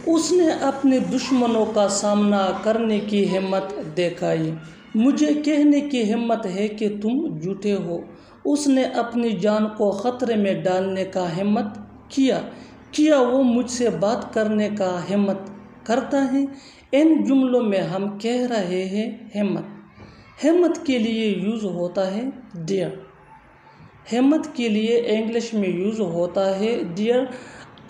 उसने अपने दुश्मनों का सामना करने की हिम्मत दिखाई। मुझे कहने की हिम्मत है कि तुम झूठे हो। उसने अपनी जान को ख़तरे में डालने का हिम्मत किया वो मुझसे बात करने का हिम्मत करता है। इन जुमलों में हम कह रहे हैं हिम्मत के लिए यूज़ होता है डेयर। हिम्मत के लिए इंग्लिश में यूज़ होता है डेयर।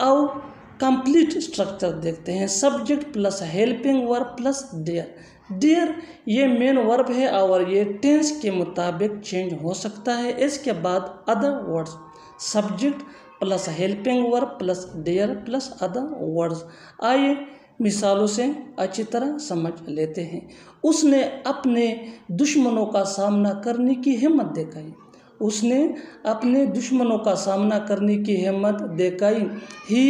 अब कंप्लीट स्ट्रक्चर देखते हैं। Subject plus helping verb plus dare. Dare ये मेन वर्ब है और ये टेंस के मुताबिक चेंज हो सकता है। इसके बाद other words, subject plus helping verb plus dare plus other words. आइए मिसालों से अच्छी तरह समझ लेते हैं। उसने अपने दुश्मनों का सामना करने की हिम्मत दिखाई। उसने अपने दुश्मनों का सामना करने की हिम्मत दिखाई। He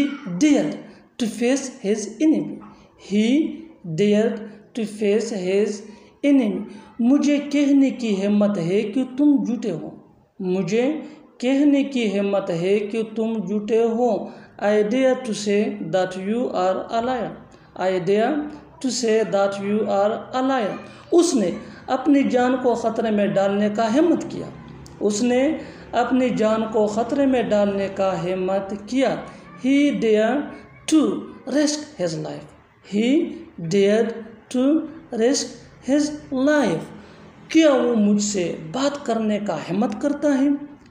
dared to face his enemy. He dared to face his enemy. मुझे कहने की हिम्मत है कि तुम झूठे हो। मुझे कहने की हिम्मत है कि तुम झूठे हो। I dare to say that you are a liar. I dare to say that you are a liar. उसने अपनी जान को ख़तरे में डालने का हिम्मत किया। उसने अपनी जान को ख़तरे में डालने का हिम्मत किया। He dared to risk his life. He dared to risk his life. क्या वो मुझसे बात करने का हिम्मत करता है?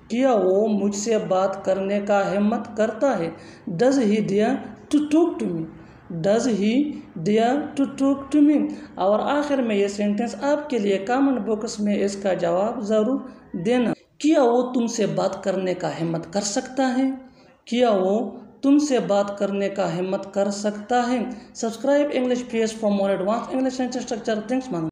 क्या वो मुझसे बात करने का हिम्मत करता है? Does he dare to talk to me? Does he dare to talk to me? और आखिर में ये सेंटेंस आपके लिए कमेंट बॉक्स में इसका जवाब ज़रूर देना। क्या वो तुमसे बात करने का हिम्मत कर सकता है? क्या वो तुमसे बात करने का हिम्मत कर सकता है? Subscribe English PS for more advance English sentence structure. Thanks man.